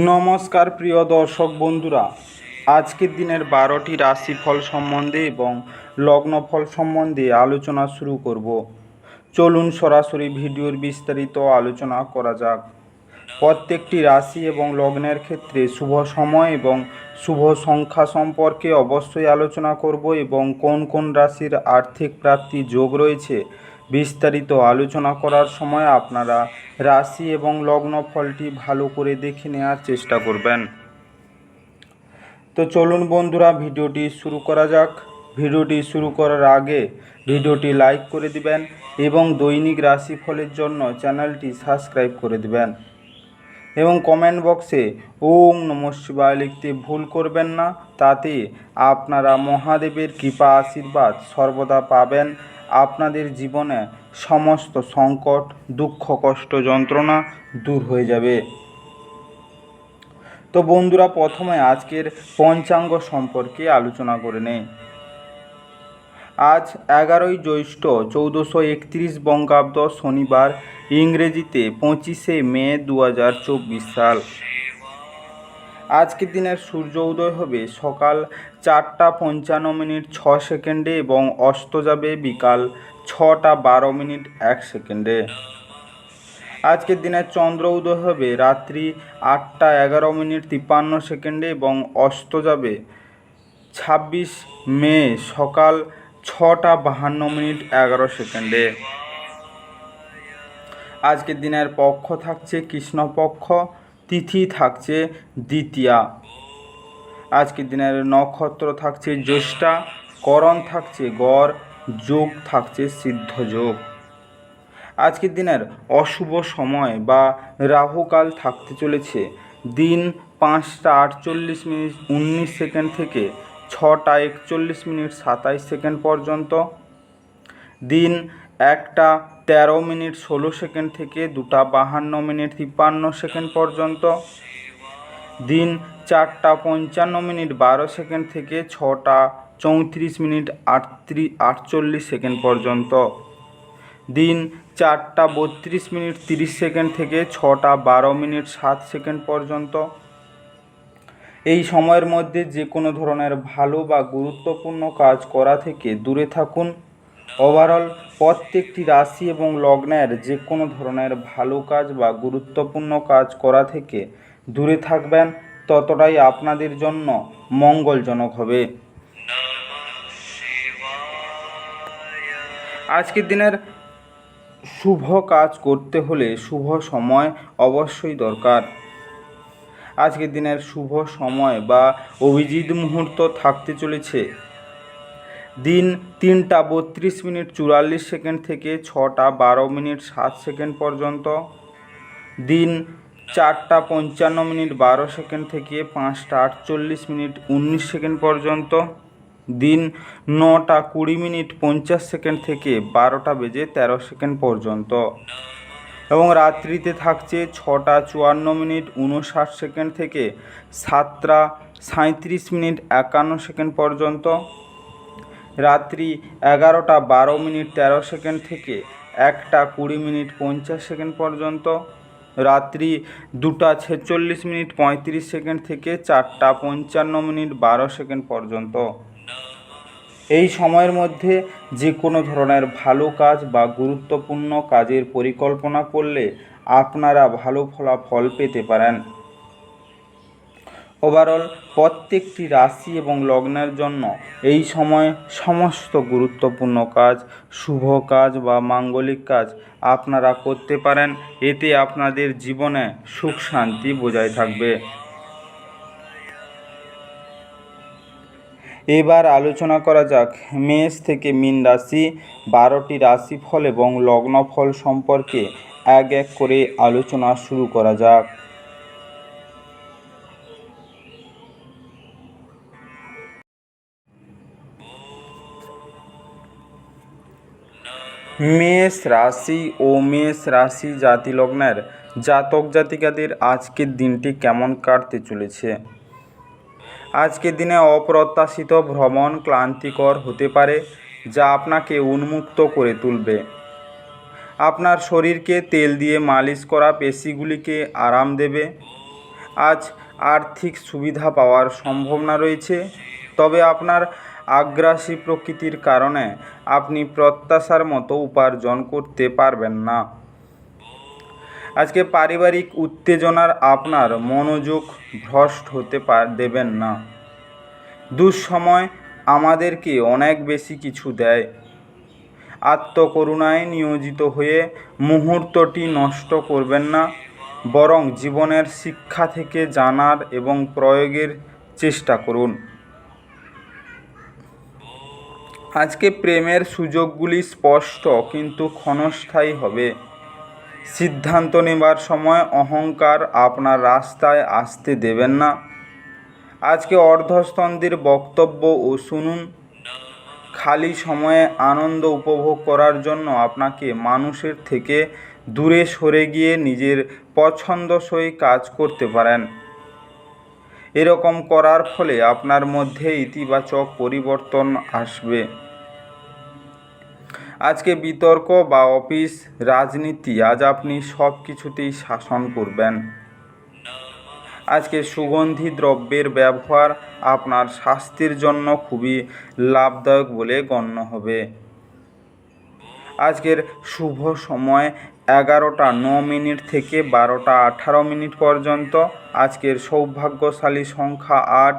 নমস্কার প্রিয় দর্শক বন্ধুরা, আজকের দিনের 12টি রাশিফল সম্বন্ধে এবং লগ্নফল সম্বন্ধে আলোচনা শুরু করব। চলুন সরাসরি ভিডিওর বিস্তারিত আলোচনা করা যাক। প্রত্যেকটি রাশি এবং লগ্নের ক্ষেত্রে শুভ সময় এবং শুভ সংখ্যা সম্পর্কে অবশ্যই আলোচনা করব এবং কোন কোন রাশির আর্থিক প্রাপ্তি যোগ রয়েছে বিস্তারিত আলোচনা করার সময় আপনারা রাশি এবং লগ্ন ফলটি ভালো করে দেখে নেওয়ার চেষ্টা করবেন। তো চলুন বন্ধুরা, ভিডিওটি শুরু করা যাক। ভিডিওটি শুরু করার আগে ভিডিওটি লাইক করে দিবেন এবং দৈনিক রাশিফলের জন্য চ্যানেলটি সাবস্ক্রাইব করে দিবেন এবং কমেন্ট বক্সে ওম নমঃ শিবায় লিখতে ভুল করবেন না। তাতে আপনারা মহাদেবের কৃপা আশীর্বাদ সর্বদা পাবেন। আপনাদের জীবনে সমস্ত সংকট, দুঃখ, কষ্ট, যন্ত্রণা দূর হয়ে যাবে। তো বন্ধুরা, প্রথমে আজকের পঞ্চাঙ্গ সম্পর্কে আলোচনা করে নেই। আজ 11ই জ্যৈষ্ঠ 1431 বঙ্গাব্দ, শনিবার, ইংরেজিতে 25শে মে 2024 সাল। আজকের দিনের সূর্য উদয় হবে সকাল 4:55:06 এবং অস্ত যাবে বিকাল 6:12:01। আজকের দিনের চন্দ্র উদয় হবে রাত্রি 8:11:53 এবং অস্ত যাবে 26 মে সকাল 6:52:11। আজকের দিনের পক্ষ থাকছে কৃষ্ণপক্ষ, তিথি থাকছে দ্বিতীয়া। আজকের দিনের নক্ষত্র থাকছে জ্যৈষ্ঠা, করণ থাকছে গড়, যোগ থাকছে সিদ্ধ যোগ। আজকের দিনের অশুভ সময় বা রাহুকাল থাকতে চলেছে দিন 5:48:19 থেকে 6:41:27 পর্যন্ত, দিন 1:13:16 থেকে 2:52:53 পর্যন্ত, দিন 4:55:12 থেকে 6:34:48 পর্যন্ত, দিন 4:32:30 থেকে 6:12:07 পর্যন্ত। এই সময়ের মধ্যে যে কোনো ধরনের ভালো বা গুরুত্বপূর্ণ কাজ করা থেকে দূরে থাকুন। ওভারঅল প্রত্যেকটি রাশি এবং লগ্নের যে কোনো ধরনের ভালো কাজ বা গুরুত্বপূর্ণ কাজ করা থেকে দূরে থাকবেন, ততটাই আপনাদের জন্য মঙ্গলজনক হবে। আজকের দিনের শুভ কাজ করতে হলে শুভ সময় অবশ্যই দরকার। আজকের দিনের শুভ সময় বা অভিজিৎ মুহূর্ত থাকতে চলেছে দিন 3:32:44 থেকে 6:12:07 পর্যন্ত, দিন 4:55:12 থেকে 5:48:19 পর্যন্ত, দিন 9:20:50 থেকে 12:13 পর্যন্ত এবং রাত্রিতে থাকছে 6:54:59 থেকে 7:37:51 পর্যন্ত, রাত্রি 11:12:13 থেকে 1:20:50 পর্যন্ত, রাত্রি 2:46:35 থেকে 4:55:12 পর্যন্ত। এই সময়ের মধ্যে যে কোনো ধরনের ভালো কাজ বা গুরুত্বপূর্ণ কাজের পরিকল্পনা করলে আপনারা ভালো ফলাফল পেতে পারেন। ওভারঅল প্রত্যেকটি রাশি এবং লগ্নের জন্য এই সময় সমস্ত গুরুত্বপূর্ণ কাজ, শুভ কাজ বা মাঙ্গলিক কাজ আপনারা করতে পারেন। এতে আপনাদের জীবনে সুখ শান্তি বজায় থাকবে। এবার আলোচনা করা যাক মেষ থেকে মীন রাশি 12টি রাশিফল এবং লগ্নফল সম্পর্কে এক এক করে আলোচনা শুরু করা যাক। মেষ রাশি ও মেষ রাশি জাতিলগ্নের জাতক জাতিকাদের আজকের দিনটি কেমন কাটতে চলেছে। আজকের দিনে অপ্রত্যাশিত ভ্রমণ ক্লান্তিকর হতে পারে, যা আপনাকে উন্মুক্ত করে তুলবে। আপনার শরীরকে তেল দিয়ে মালিশ করা পেশিগুলিকে আরাম দেবে। আজ আর্থিক সুবিধা পাওয়ার সম্ভাবনা রয়েছে, তবে আপনার আগ্রাসী প্রকৃতির কারণে আপনি প্রত্যাশার মতো উপার্জন করতে পারবেন না। আজকে পারিবারিক উত্তেজনার আপনার মনোযোগ ভ্রষ্ট হতে দেবেন না। দুঃসময় আমাদেরকে অনেক বেশি কিছু দেয়। আত্মকরুণায় নিয়োজিত হয়ে মুহূর্তটি নষ্ট করবেন না, বরং জীবনের শিক্ষা থেকে জানার এবং প্রয়োগের চেষ্টা করুন। আজকে প্রেমের সুযোগগুলি স্পষ্ট কিন্তু ক্ষণস্থায়ী হবে। সিদ্ধান্ত নেবার সময় অহংকার আপনার রাস্তায় আসতে দেবেন না। আজকে অর্ধস্তন্দের বক্তব্য ও শুনুন। খালি সময়ে আনন্দ উপভোগ করার জন্য আপনাকে মানুষের থেকে দূরে সরে গিয়ে নিজের পছন্দসই কাজ করতে পারেন। এরকম করার ফলে আপনার মধ্যে ইতিবাচক পরিবর্তন আসবে। আজকে বিতর্ক বা অফিস রাজনীতি আজ আপনি সব কিছুতেই শাসন করবেন। আজকে সুগন্ধি দ্রব্যের ব্যবহার আপনার স্বাস্থ্যের জন্য খুবই লাভদায়ক বলে গণ্য হবে। আজকের শুভ সময় 11টা 9 থেকে 12টা 18 পর্যন্ত। আজকের সৌভাগ্যশালী সংখ্যা 8।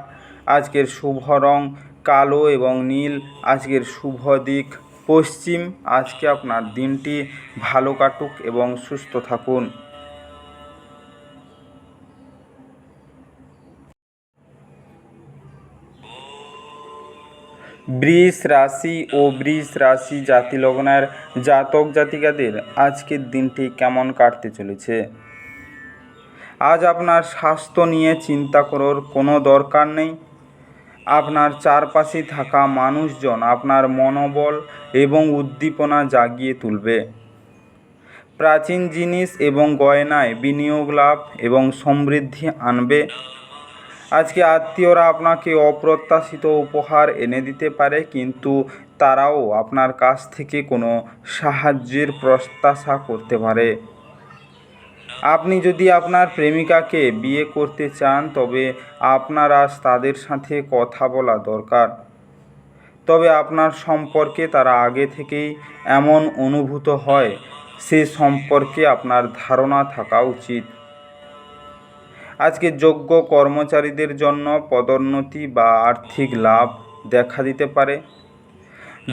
আজকের শুভ রং কালো এবং নীল। আজকের শুভ দিক পশ্চিম। আজকে আপনার দিনটি ভালো কাটুক এবং সুস্থ থাকুন। বৃষ রাশি ও বৃষ রাশি জাতিলগ্নের জাতক জাতিকাদের আজকের দিনটি কেমন কাটতে চলেছে? আজ আপনার স্বাস্থ্য নিয়ে চিন্তা করার কোনো দরকার নেই। আপনার চারপাশে থাকা মানুষজন আপনার মনোবল এবং উদ্দীপনা জাগিয়ে তুলবে। প্রাচীন জিনিস এবং গয়নায় বিনিয়োগ লাভ এবং সমৃদ্ধি আনবে। আজকে আত্মীয়রা আপনাকে অপ্রত্যাশিত উপহার এনে দিতে পারে, কিন্তু তারাও আপনার কাছ থেকে কোনো সাহায্যের প্রত্যাশা করতে পারে। আপনি যদি আপনার প্রেমিকাকে বিয়ে করতে চান, তবে আপনার আজ তাদের সাথে কথা বলা দরকার। তবে আপনার সম্পর্কে তারা আগে থেকেই এমন অনুভূত হয়, সে সম্পর্কে আপনার ধারণা থাকা উচিত। আজকে যোগ্য কর্মচারীদের জন্য পদোন্নতি বা আর্থিক লাভ দেখা দিতে পারে।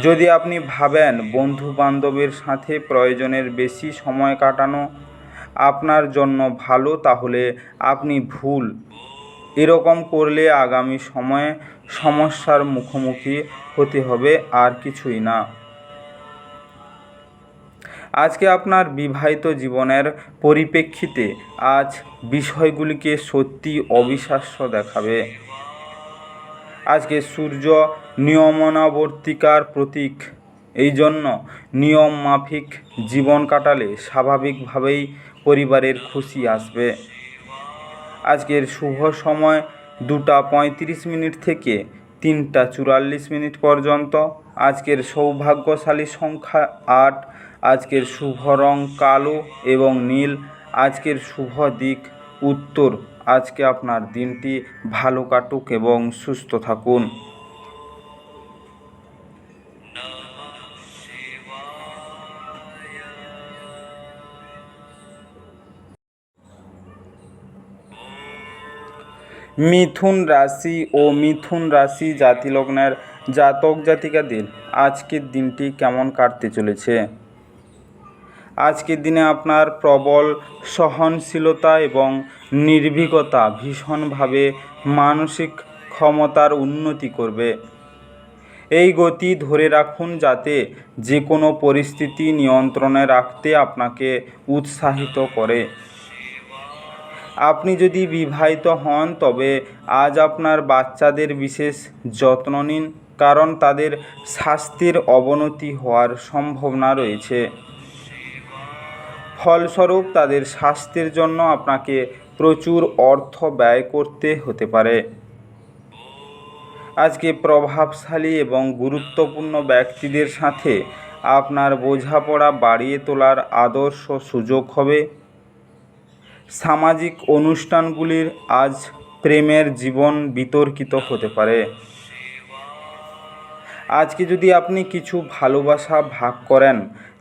যদি আপনি ভাবেন বন্ধু বান্ধবের সাথে প্রয়োজনের বেশি সময় কাটানো আপনার জন্য ভালো, তাহলে আপনি ভুল। এরকম করলে আগামী সময়ে সমস্যার মুখোমুখি হতে হবে, আর কিছুই না। আজকে আপনার বিবাহিত জীবনের পরিপ্রেক্ষিতে আজ বিষয়গুলিকে সত্যি অবিশ্বাস্য দেখাবে। আজকে সূর্য নিয়মানুবর্তিতার প্রতীক, এই জন্য নিয়ম মাফিক জীবন কাটালে স্বাভাবিকভাবেই পরিবারের খুশি আসবে। আজকের শুভ সময় 2টা 35 থেকে 3টা 44 পর্যন্ত। আজকের সৌভাগ্যশালী সংখ্যা 8। আজকের শুভ রং কালো এবং নীল। আজকের শুভ দিক উত্তর। আজকে আপনার দিনটি ভালো কাটুক এবং সুস্থ থাকুন। মিথুন রাশি ও মিথুন রাশি জাতিলগ্নের জাতক জাতিকাদের আজকের দিনটি কেমন কাটতে চলেছে? আজকের দিনে আপনার প্রবল সহনশীলতা এবং নির্ভীকতা ভীষণভাবে মানসিক ক্ষমতার উন্নতি করবে। এই গতি ধরে রাখুন, যাতে যে কোনো পরিস্থিতি নিয়ন্ত্রণে রাখতে আপনাকে উৎসাহিত করে। আপনি যদি বিবাহিত হন, তবে আজ আপনার বাচ্চাদের বিশেষ যত্ন নিন, কারণ তাদের স্বাস্থ্যের অবনতি হওয়ার সম্ভাবনা রয়েছে। ফলস্বরূপ তাদের স্বাস্থ্যের জন্য আপনাকে প্রচুর অর্থ ব্যয় করতে হতে পারে। আজকে প্রভাবশালী এবং গুরুত্বপূর্ণ ব্যক্তিদের সাথে আপনার বোঝাপড়া বাড়িয়ে তোলার আদর্শ সুযোগ হবে। সামাজিক অনুষ্ঠানগুলির আজ প্রেমের জীবন বিতর্কিত হতে পারে। আজকে যদি আপনি কিছু ভালোবাসা ভাগ করেন,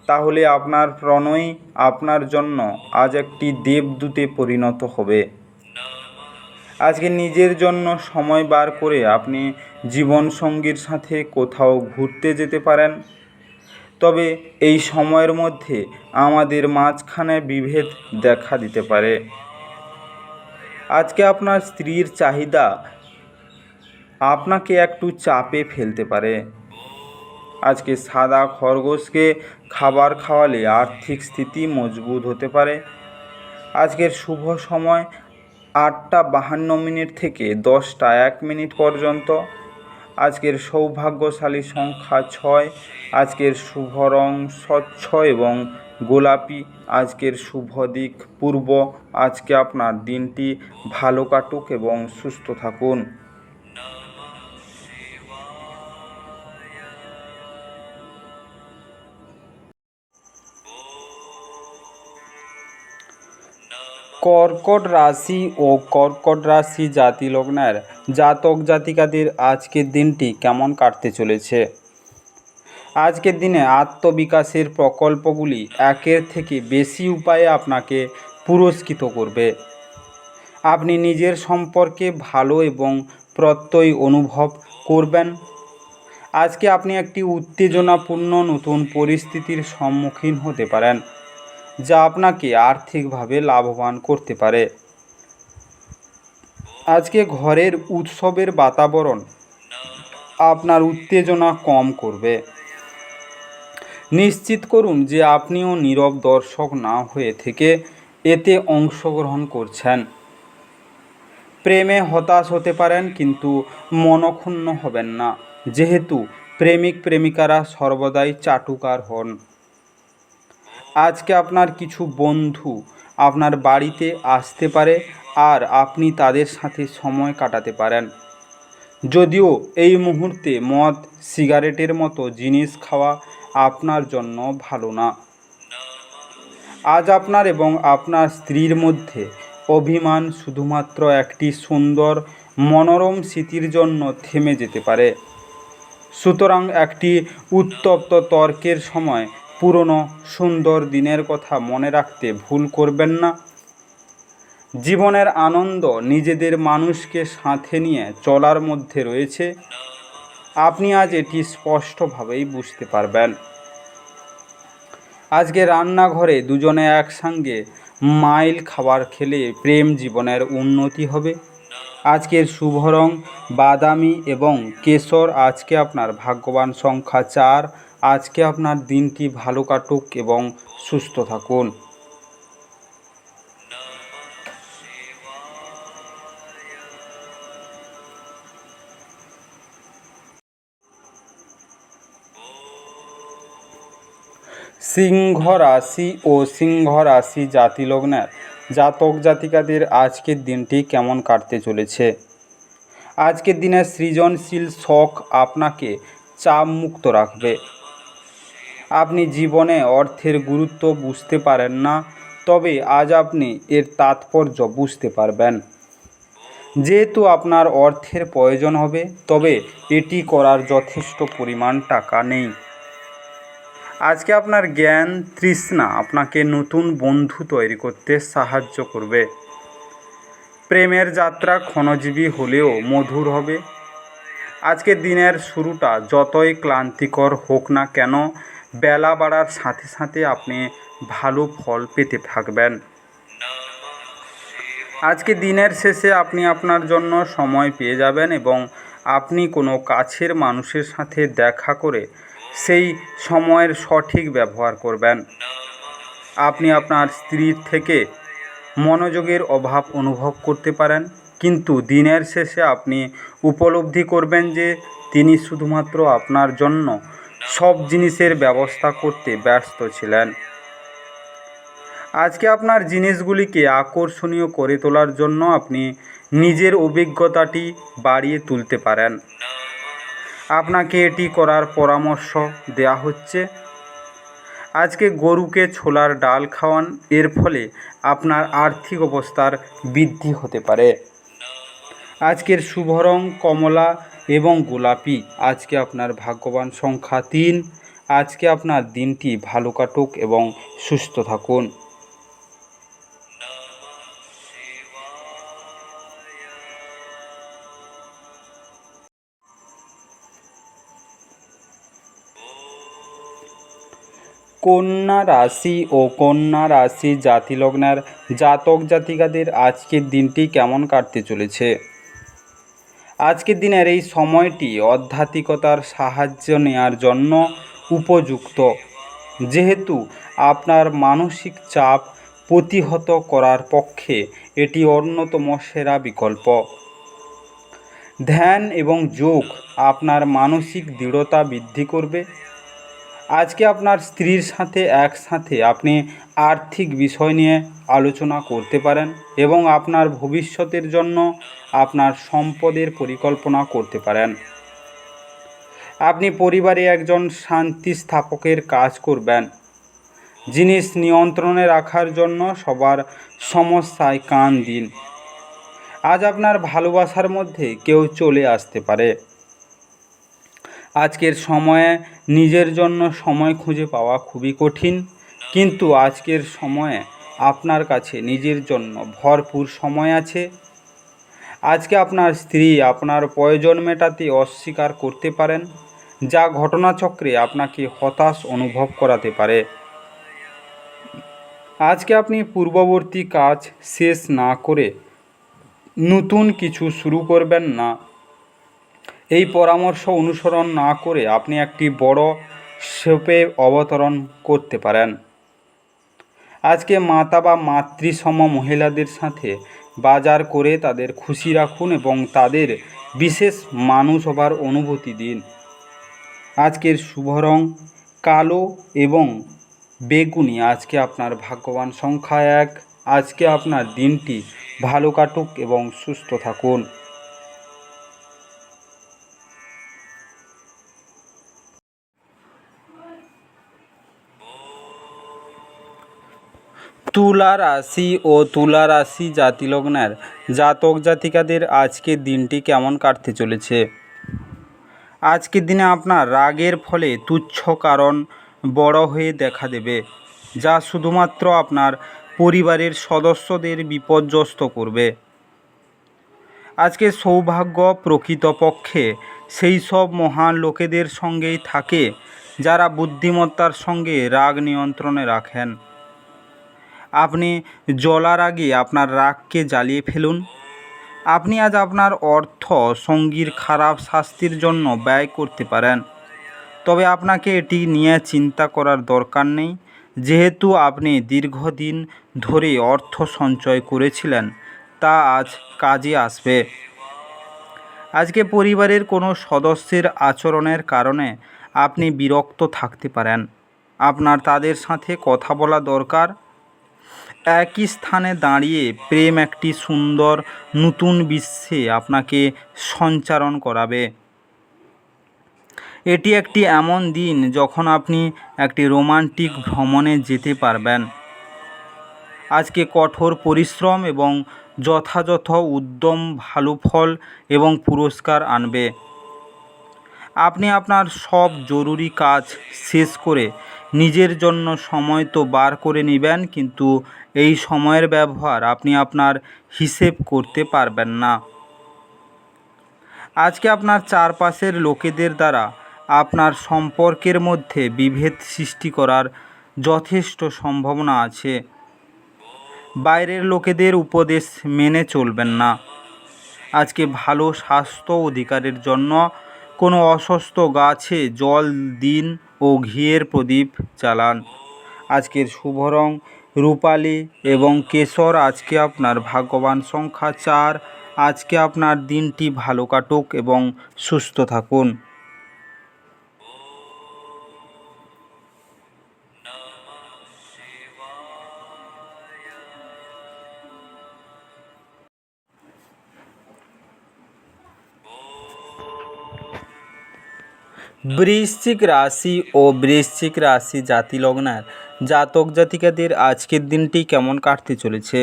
তাহলে আপনার প্রণয় আপনার জন্য আজ একটি দেবদূতে পরিণত হবে। আজকে নিজের জন্য সময় বার করে আপনি জীবনসঙ্গীর সাথে কোথাও ঘুরতে যেতে পারেন। তবে এই সময়ের মধ্যে আমাদের মাঝখানে বিভেদ দেখা দিতে পারে। আজকে আপনার স্ত্রীর চাহিদা আপনাকে একটু চাপে ফেলতে পারে। আজকে সাদা খরগোশকে খাবার খাওয়ালে আর্থিক স্থিতি মজবুত হতে পারে। আজকের শুভ সময় 8:52 থেকে 10:01 পর্যন্ত। আজকের সৌভাগ্যশালী সংখ্যা 6। আজকের শুভ রং স্বচ্ছ এবং গোলাপি। আজকের শুভ দিক পূর্ব। আজকে আপনার দিনটি ভালো কাটুক এবং সুস্থ থাকুন। কর্কট রাশি ও কর্কট রাশি জাতি লগ্নের জাতক জাতিকাদের আজকের দিনটি কেমন কাটতে চলেছে? আজকের দিনে আত্মবিকাশের প্রকল্পগুলি একের থেকে বেশি উপায়ে আপনাকে পুরস্কৃত করবে। আপনি নিজের সম্পর্কে ভালো এবং প্রত্যয় অনুভব করবেন। আজকে আপনি একটি উত্তেজনাপূর্ণ নতুন পরিস্থিতির সম্মুখীন হতে পারেন, যা আপনাকে আর্থিকভাবে লাভবান করতে পারে। আজকে ঘরের উৎসবের বাতাবরণ আপনার উত্তেজনা কম করবে। নিশ্চিত করুন যে আপনিও নীরব দর্শক না হয়ে থেকে এতে অংশগ্রহণ করছেন। প্রেমে হতাশ হতে পারেন, কিন্তু মনক্ষুণ্ণ হবেন না, যেহেতু প্রেমিক প্রেমিকারা সর্বদাই চাটুকার হন। আজকে আপনার কিছু বন্ধু আপনার বাড়িতে আসতে পারে আর আপনি তাদের সাথে সময় কাটাতে পারেন। যদিও এই মুহূর্তে মদ, সিগারেটের মতো জিনিস খাওয়া আপনার জন্য ভালো না। আজ আপনার এবং আপনার স্ত্রীর মধ্যে অভিমান শুধুমাত্র একটি সুন্দর মনোরম স্মৃতির জন্য থেমে যেতে পারে। সুতরাং একটি উত্তপ্ত তর্কের সময় পুরনো সুন্দর দিনের কথা মনে রাখতে ভুল করবেন না। জীবনের আনন্দ নিজেদের মানুষকে সাথে নিয়ে চলার মধ্যে রয়েছে। আপনি আজ এটি স্পষ্টভাবেই বুঝতে পারবেন। আজকে রান্নাঘরে দুজনে একসঙ্গে মাইল খাবার খেলে প্রেম জীবনের উন্নতি হবে। আজকের শুভ রং বাদামি এবং কেশর। আজকে আপনার ভাগ্যবান সংখ্যা 4। আজকে আপনার দিনটি ভালো কাটুক এবং সুস্থ থাকুন। সিংহ রাশি ও সিংহ রাশি জাতি লগ্নের জাতক জাতিকাদের আজকের দিনটি কেমন কাটতে চলেছে? আজকের দিনে সৃজনশীল শখ আপনাকে চাপমুক্ত রাখবে। আপনি জীবনে অর্থের গুরুত্ব বুঝতে পারেন না, তবে আজ আপনি এর তাৎপর্য বুঝতে পারবেন। যেহেতু আপনার অর্থের প্রয়োজন হবে, তবে এটি করার যথেষ্ট পরিমাণ টাকা নেই। আজকে আপনার জ্ঞান তৃষ্ণা আপনাকে নতুন বন্ধু তৈরি করতে সাহায্য করবে। প্রেমের যাত্রা ক্ষণজীবী হলেও মধুর হবে। আজকের দিনের শুরুটা যতই ক্লান্তিকর হোক না কেন, বেলা বাড়ার সাথে সাথে আপনি ভালো ফল পেতে থাকবেন। আজকে দিনের শেষে আপনি আপনার জন্য সময় পেয়ে যাবেন এবং আপনি কোনো কাছের মানুষের সাথে দেখা করে সেই সময়ের সঠিক ব্যবহার করবেন। আপনি আপনার স্ত্রীর থেকে মনোযোগের অভাব অনুভব করতে পারেন, কিন্তু দিনের শেষে আপনি উপলব্ধি করবেন যে তিনি শুধুমাত্র আপনার জন্য সব জিনিসের ব্যবস্থা করতে ব্যস্ত ছিলেন। আজকে আপনার জিনিসগুলিকে আকর্ষণীয় করে তোলার জন্য আপনি নিজের অভিজ্ঞতাটি বাড়িয়ে তুলতে পারেন। আপনাকে এটি করার পরামর্শ দেওয়া হচ্ছে। আজকে গরুকে ছোলার ডাল খাওয়ান, এর ফলে আপনার আর্থিক অবস্থার বৃদ্ধি হতে পারে। আজকের শুভ রং কমলা এবং গোলাপি। আজকে আপনার ভাগ্যবান সংখ্যা 3। আজকে আপনার দিনটি ভালো কাটুক এবং সুস্থ থাকুন। কন্যা রাশি ও কন্যা রাশি জাতিলগ্নের জাতক জাতিকাদের আজকের দিনটি কেমন কাটতে চলেছে? আজকের দিনের এই সময়টি আধ্যাত্মিকতার সাহায্য নেওয়ার জন্য উপযুক্ত, যেহেতু আপনার মানসিক চাপ প্রতিহত করার পক্ষে এটি অন্যতম সেরা বিকল্প। ধ্যান এবং যোগ আপনার মানসিক দৃঢ়তা বৃদ্ধি করবে। আজকে আপনার স্ত্রীর সাথে একসাথে আপনি আর্থিক বিষয় নিয়ে আলোচনা করতে পারেন এবং আপনার ভবিষ্যতের জন্য আপনার সম্পদের পরিকল্পনা করতে পারেন। আপনি পরিবারে একজন শান্তি স্থাপকের কাজ করবেন। জিনিস নিয়ন্ত্রণে রাখার জন্য সবার সমস্যায় কান দিন। আজ আপনার ভালোবাসার মধ্যে কেউ চলে আসতে পারে। আজকের সময়ে নিজের জন্য সময় খুঁজে পাওয়া খুবই কঠিন, কিন্তু আজকের সময়ে আপনার কাছে নিজের জন্য ভরপুর সময় আছে। আজকে আপনার স্ত্রী আপনার প্রয়োজন মেটাতে অস্বীকার করতে পারেন, যা ঘটনাচক্রে আপনাকে হতাশ অনুভব করাতে পারে। আজকে আপনি পূর্ববর্তী কাজ শেষ না করে নতুন কিছু শুরু করবেন না। এই পরামর্শ অনুসরণ না করে আপনি একটি বড় স্টেপে অবতরণ করতে পারেন। আজকে মাতা বা মাতৃসম মহিলাদের সাথে বাজার করে তাদের খুশি রাখুন এবং তাদের বিশেষ মানুষ হবার অনুভূতি দিন। আজকের শুভ রং কালো এবং বেগুনি। আজকে আপনার ভাগ্যবান সংখ্যা 1। আজকে আপনার দিনটি ভালো কাটুক এবং সুস্থ থাকুন। তুলা রাশি ও তুলা রাশি জাতিলগ্নের জাতক জাতিকাদের আজকের দিনটি কেমন কাটতে চলেছে? আজকের দিনে আপনার রাগের ফলে তুচ্ছ কারণ বড় হয়ে দেখা দেবে, যা শুধুমাত্র আপনার পরিবারের সদস্যদের বিপর্যস্ত করবে। আজকে সৌভাগ্য প্রকৃতপক্ষে সেই সব মহান লোকেদের সঙ্গেই থাকে যারা বুদ্ধিমত্তার সঙ্গে রাগ নিয়ন্ত্রণে রাখেন। আপনি জ্বলার আগে আপনার রাগকে জ্বালিয়ে ফেলুন। আপনি আজ আপনার অর্থ সঙ্গীর খারাপ শাস্তির জন্য ব্যয় করতে পারেন, তবে আপনাকে এটি নিয়ে চিন্তা করার দরকার নেই, যেহেতু আপনি দীর্ঘদিন ধরে অর্থ সঞ্চয় করেছিলেন তা আজ কাজে আসবে। আজকে পরিবারের কোনো সদস্যের আচরণের কারণে আপনি বিরক্ত থাকতে পারেন। আপনার তাদের সাথে কথা বলা দরকার। একই স্থানে দাঁড়িয়ে প্রেম একটি সুন্দর নতুন বিশ্বে আপনাকে সঞ্চারণ করাবে। এটি একটি এমন দিন যখন আপনি একটি রোমান্টিক ভ্রমণে যেতে পারবেন। আজকে কঠোর পরিশ্রম এবং যথাযথ উদ্যম ভালো ফল এবং পুরস্কার আনবে। আপনি আপনার সব জরুরি কাজ শেষ করে নিজের জন্য সময় তো বার করে নেবেন, কিন্তু এই সময়ের ব্যবহার আপনি আপনার হিসেব করতে পারবেন না। আজকে আপনার চারপাশের লোকেদের দ্বারা আপনার সম্পর্কের মধ্যে বিভেদ সৃষ্টি করার যথেষ্ট সম্ভাবনা আছে। বাইরের লোকেদের উপদেশ মেনে চলবেন না। আজকে ভালো স্বাস্থ্য অধিকারের জন্য কোনো অসুস্থ গাছে জল দিন ও ঘিয়ের প্রদীপ জ্বালান। আজকের শুভ রং রূপালি এবং কেশর। আজকে আপনার ভাগ্যবান সংখ্যা 4। আজকে আপনার দিনটি ভালো কাটুক এবং সুস্থ থাকুন। বৃশ্চিক রাশি ও বৃশ্চিক রাশি জাতি লগ্নের জাতক জাতিকাদের আজকের দিনটি কেমন কাটতে চলেছে।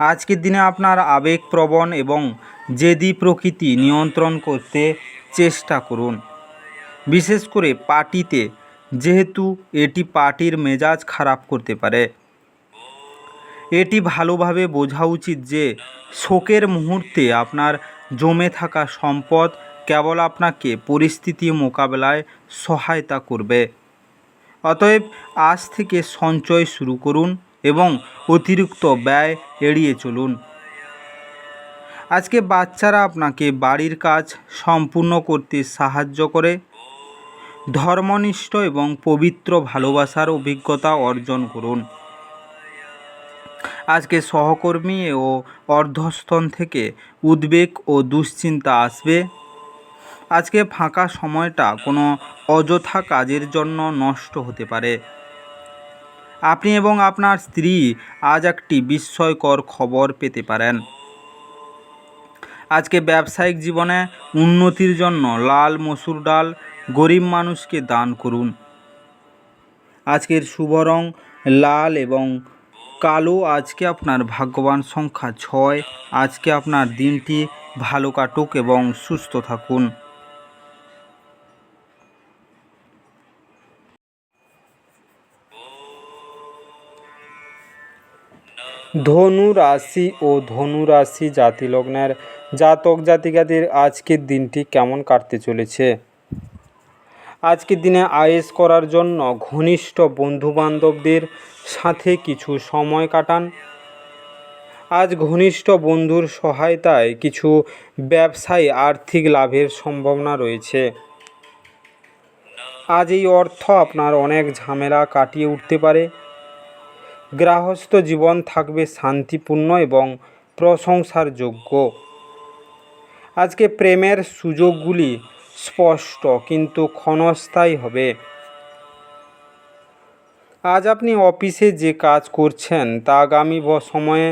আজকের দিনে আপনার আবেগপ্রবণ এবং জেদি প্রকৃতি নিয়ন্ত্রণ করতে চেষ্টা করুন, বিশেষ করে পার্টিতে, যেহেতু এটি পার্টির মেজাজ খারাপ করতে পারে। এটি ভালোভাবে বোঝা উচিত যে শোকের মুহূর্তে আপনার জমে থাকা সম্পদ কেবল আপনাকে পরিস্থিতি মোকাবেলায় সহায়তা করবে। অতএব আজ থেকে সঞ্চয় শুরু করুন এবং অতিরিক্ত ব্যয় এড়িয়ে চলুন। আজকে বাচ্চারা আপনাকে বাড়ির কাজ সম্পূর্ণ করতে সাহায্য করে। ধর্মনিষ্ঠ এবং পবিত্র ভালোবাসার অভিজ্ঞতা অর্জন করুন। আজকে সহকর্মী ও অর্ধস্তন থেকে উদ্বেগ ও দুশ্চিন্তা আসবে। আজকে ফাঁকা সময়টা কোনো অযথা কাজের জন্য নষ্ট হতে পারে। আপনি এবং আপনার স্ত্রী আজ একটি বিস্ময়কর খবর পেতে পারেন। আজকে ব্যবসায়িক জীবনে উন্নতির জন্য লাল মসুর ডাল গরিব মানুষকে দান করুন। আজকের শুভ রং লাল এবং কালো। আজকে আপনার ভাগ্যবান সংখ্যা 6। আজকে আপনার দিনটি ভালো কাটুক এবং সুস্থ থাকুন। ধনু রাশি ও ধনু রাশি জাতি লগ্নের জাতক জাতিকাদের আজকের দিনটি কেমন কাটতে চলেছে। আজকের দিনে আয়েশ করার জন্য ঘনিষ্ঠ বন্ধুবান্ধবদের সাথে কিছু সময় কাটান। আজ ঘনিষ্ঠ বন্ধুর সহায়তায় কিছু ব্যবসায় আর্থিক লাভের সম্ভাবনা রয়েছে। আজ এই অর্থ আপনার অনেক ঝামেলা কাটিয়ে উঠতে পারে। গৃহস্থ জীবন থাকবে শান্তিপূর্ণ এবং প্রশংসার যোগ্য। আজকে প্রেমের সুযোগগুলি স্পষ্ট কিন্তু ক্ষণস্থায়ী হবে। আজ আপনি অফিসে যে কাজ করছেন তা আগামী সময়ে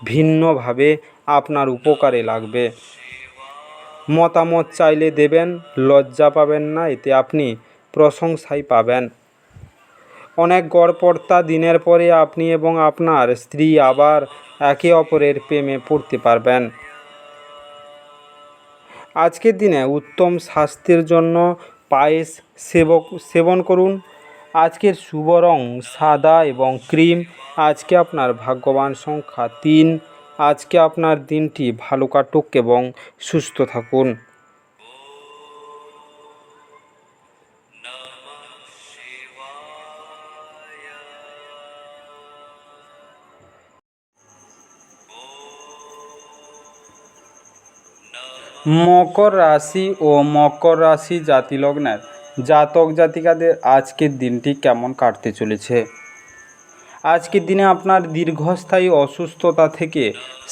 ভিন্নভাবে আপনার উপকারে লাগবে। মতামত চাইলে দেবেন, লজ্জা পাবেন না, এতে আপনি প্রশংসাই পাবেন। অনেক গড়পড়তা দিনের পরে আপনি এবং আপনার স্ত্রী আবার একে অপরের প্রেমে পড়তে পারবেন। আজকের দিনে উত্তম স্বাস্থ্যের জন্য পায়েস সেবন করুন। আজকের শুভ রং সাদা এবং ক্রিম। আজকে আপনার ভাগ্যবান সংখ্যা 3। আজকে আপনার দিনটি ভালো কাটুক এবং সুস্থ থাকুন। মকর রাশি ও মকর রাশি জাতি লগ্নের জাতক জাতিকাদের আজকের দিনটি কেমন কাটতে চলেছে। আজকের দিনে আপনার দীর্ঘস্থায়ী অসুস্থতা থেকে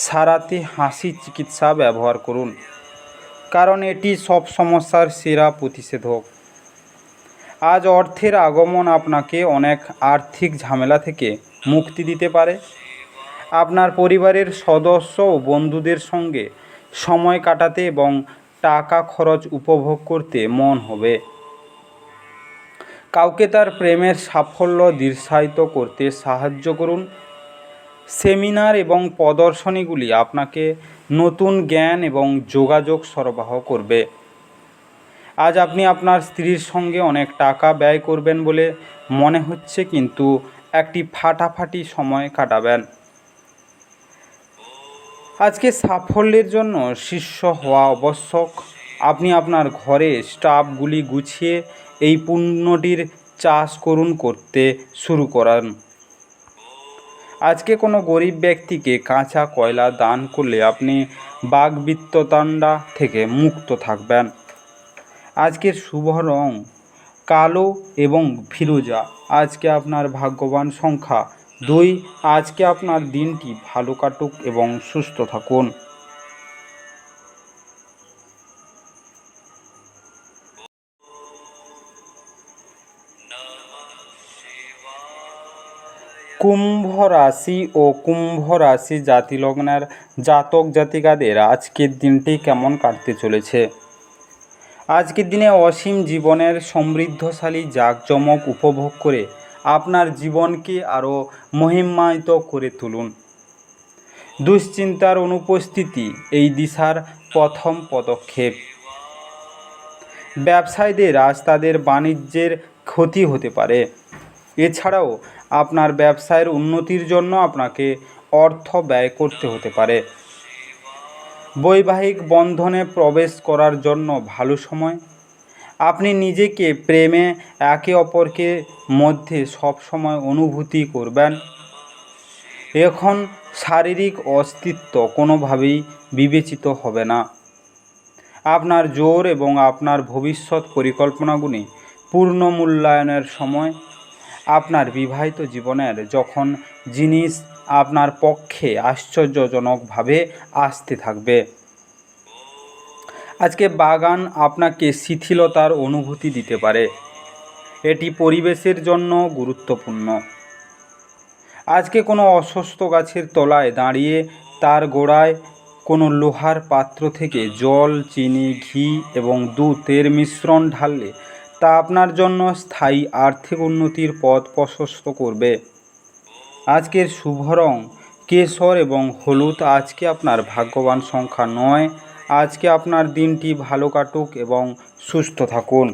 সারাতে হাসি চিকিৎসা ব্যবহার করুন, কারণ এটি সব সমস্যার সেরা প্রতিষেধক। আজ অর্থের আগমন আপনাকে অনেক আর্থিক ঝামেলা থেকে মুক্তি দিতে পারে। আপনার পরিবারের সদস্য ও বন্ধুদের সঙ্গে সময় কাটাতে এবং টাকা খরচ উপভোগ করতে মন হবে। কাউকে তার প্রেমের সাফল্য দৃশ্যায়িত করতে সাহায্য করুন। সেমিনার এবং প্রদর্শনীগুলি আপনাকে নতুন জ্ঞান এবং যোগাযোগ সরবরাহ করবে। আজ আপনি আপনার স্ত্রীর সঙ্গে অনেক টাকা ব্যয় করবেন বলে মনে হচ্ছে, কিন্তু একটি ফাটাফাটি সময় কাটাবেন। আজকে সাফল্যের জন্য শিষ্য হওয়া আবশ্যক। আপনি আপনার ঘরে স্টাফগুলি গুছিয়ে এই পুণ্যটির চাষ করতে শুরু করান। আজকে কোনো গরিব ব্যক্তিকে কাঁচা কয়লা দান করলে আপনি বাগবিত্ততাণ্ডা থেকে মুক্ত থাকবেন। আজকের শুভ রং কালো এবং ফিরোজা। আজকে আপনার ভাগ্যবান সংখ্যা 2। আজকে আপনার দিনটি ভালো কাটুক এবং সুস্থ থাকুন। কুম্ভ রাশি ও কুম্ভ রাশি জাতি লগ্নের জাতক জাতিকাদের আজকের দিনটি কেমন কাটতে চলেছে। আজকের দিনে অসীম জীবনের সমৃদ্ধশালী জাঁকজমক উপভোগ করে আপনার জীবনকে আরও মহিমান্বিত করে তুলুন। দুশ্চিন্তার অনুপস্থিতি এই দিশার প্রথম পদক্ষেপ। ব্যবসায়ীদের আজ তাদের বাণিজ্যের ক্ষতি হতে পারে। এছাড়াও আপনার ব্যবসায়ের উন্নতির জন্য আপনাকে অর্থ ব্যয় করতে হতে পারে। বৈবাহিক বন্ধনে প্রবেশ করার জন্য ভালো সময়। আপনি নিজেকে প্রেমে একে অপরকে মধ্যে সবসময় অনুভূতি করবেন। এখন শারীরিক অস্তিত্ব কোনোভাবেই বিবেচিত হবে না। আপনার জোর এবং আপনার ভবিষ্যৎ পরিকল্পনাগুলি পূর্ণ মূল্যায়নের সময়। আপনার বিবাহিত জীবনের যখন জিনিস আপনার পক্ষে আশ্চর্যজনকভাবে আসতে থাকবে। আজকে বাগান আপনাকে শিথিলতার অনুভূতি দিতে পারে। এটি পরিবেশের জন্য গুরুত্বপূর্ণ। আজকে কোনো অসুস্থ গাছের তলায় দাঁড়িয়ে তার গোড়ায় কোনো লোহার পাত্র থেকে জল, চিনি, ঘি এবং দুধের মিশ্রণ ঢাললে তা আপনার জন্য স্থায়ী আর্থিক উন্নতির পথ প্রশস্ত করবে। আজকের শুভ রং কেশর এবং হলুদ। আজকে আপনার ভাগ্যবান সংখ্যা 9। আজকে আপনার দিনটি ভালো কাটুক এবং সুস্থ থাকুন।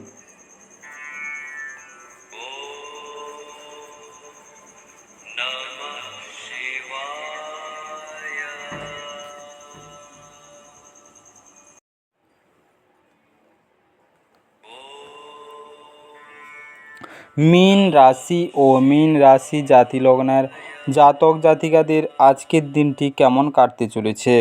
মীন রাশি ও মীন রাশি জাতিলগ্নের জাতক জাতিকাদের আজকের দিনটি কেমন কাটতে চলেছে।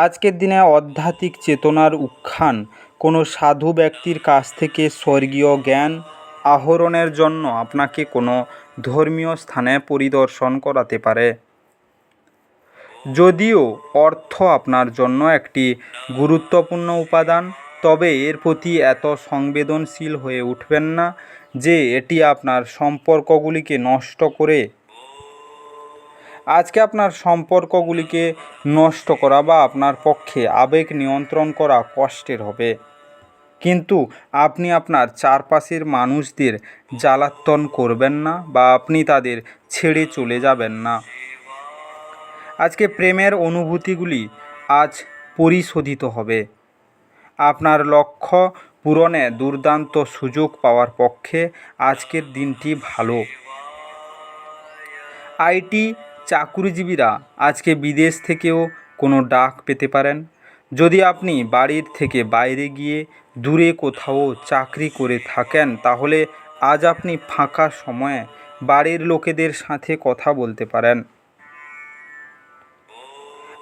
আজকের দিনে আধ্যাত্মিক চেতনার উত্থান কোনো সাধু ব্যক্তির কাছ থেকে স্বর্গীয় জ্ঞান আহরণের জন্য আপনাকে কোনো ধর্মীয় স্থানে পরিদর্শন করাতে পারে। যদিও অর্থ আপনার জন্য একটি গুরুত্বপূর্ণ উপাদান, তবে এর প্রতি এত সংবেদনশীল হয়ে উঠবেন না যে এটি আপনার সম্পর্কগুলিকে নষ্ট করে। আজকে আপনার সম্পর্কগুলিকে নষ্ট করা বা আপনার পক্ষে আবেগ নিয়ন্ত্রণ করা কষ্টের হবে, কিন্তু আপনি আপনার চারপাশের মানুষদের জ্বালাতন করবেন না বা আপনি তাদের ছেড়ে চলে যাবেন না। আজকে প্রেমের অনুভূতিগুলি আজ পরিশোধিত হবে। আপনার লক্ষ্য পূরণে দুর্দান্ত সুযোগ পাওয়ার পক্ষে আজকের দিনটি ভালো। আইটি চাকুরিজীবীরা আজকে বিদেশ থেকেও কোনো ডাক পেতে পারেন। যদি আপনি বাড়ির থেকে বাইরে গিয়ে দূরে কোথাও চাকরি করে থাকেন, তাহলে আজ আপনি ফাঁকা সময়ে বাড়ির লোকেদের সাথে কথা বলতে পারেন।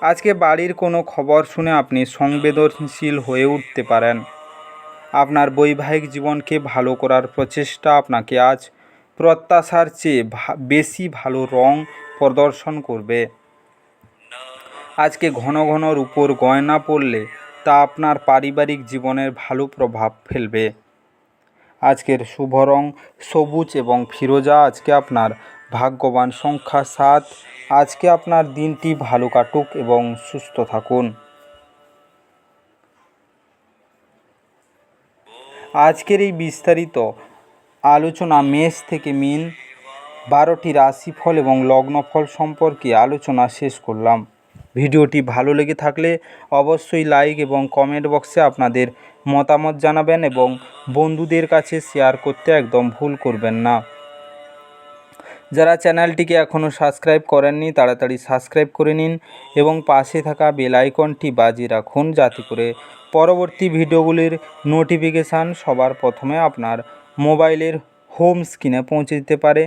আজকে বাড়ির কোনো খবর শুনে আপনি সংবেদনশীল হয়ে উঠতে পারেন। আপনার বৈবাহিক জীবনকে ভালো করার প্রচেষ্টা আপনাকে আজ প্রত্যাশার চেয়ে বেশি ভালো রং প্রদর্শন করবে। আজকে ঘন ঘন রূপোর গয়না পরলে তা আপনার পারিবারিক জীবনের ভালো প্রভাব ফেলবে। আজকের শুভ রং সবুজ এবং ফিরোজা। আজকে আপনার ভাগ্যবান সংখ্যা 7। আজকে আপনার দিনটি ভালো কাটুক এবং সুস্থ থাকুন। আজকের এই বিস্তারিত আলোচনা মেষ থেকে মীন 12টি রাশিফল এবং লগ্নফল সম্পর্কে আলোচনা শেষ করলাম। ভিডিওটি ভালো লেগে থাকলে অবশ্যই লাইক এবং কমেন্ট বক্সে আপনাদের মতামত জানাবেন এবং বন্ধুদের কাছে শেয়ার করতে একদম ভুল করবেন না। যারা চ্যানেলটিকে এখনও সাবস্ক্রাইব করেননি তাড়াতাড়ি সাবস্ক্রাইব করে নিন এবং পাশে থাকা বেল আইকনটি বাজিয়ে রাখুন, যাতে করে পরবর্তী ভিডিওগুলির নোটিফিকেশান সবার প্রথমে আপনার মোবাইলের হোম স্ক্রিনে পৌঁছে দিতে পারে।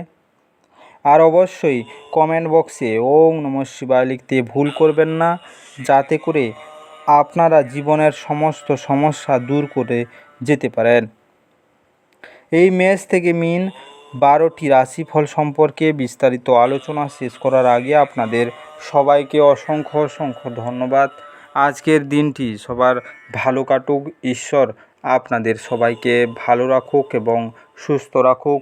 আর অবশ্যই কমেন্ট বক্সে ওম নমঃ শিবায় লিখতে ভুল করবেন না, যাতে করে আপনারা জীবনের সমস্ত সমস্যা দূর করে যেতে পারেন। এই মেষ থেকে মীন 12টি রাশিফল সম্পর্কে বিস্তারিত আলোচনা শেষ করার আগে আপনাদের সবাইকে অসংখ্য অসংখ্য ধন্যবাদ। আজকের দিনটি সবার ভালো কাটুক। ঈশ্বর আপনাদের সবাইকে ভালো রাখুক এবং সুস্থ রাখুক।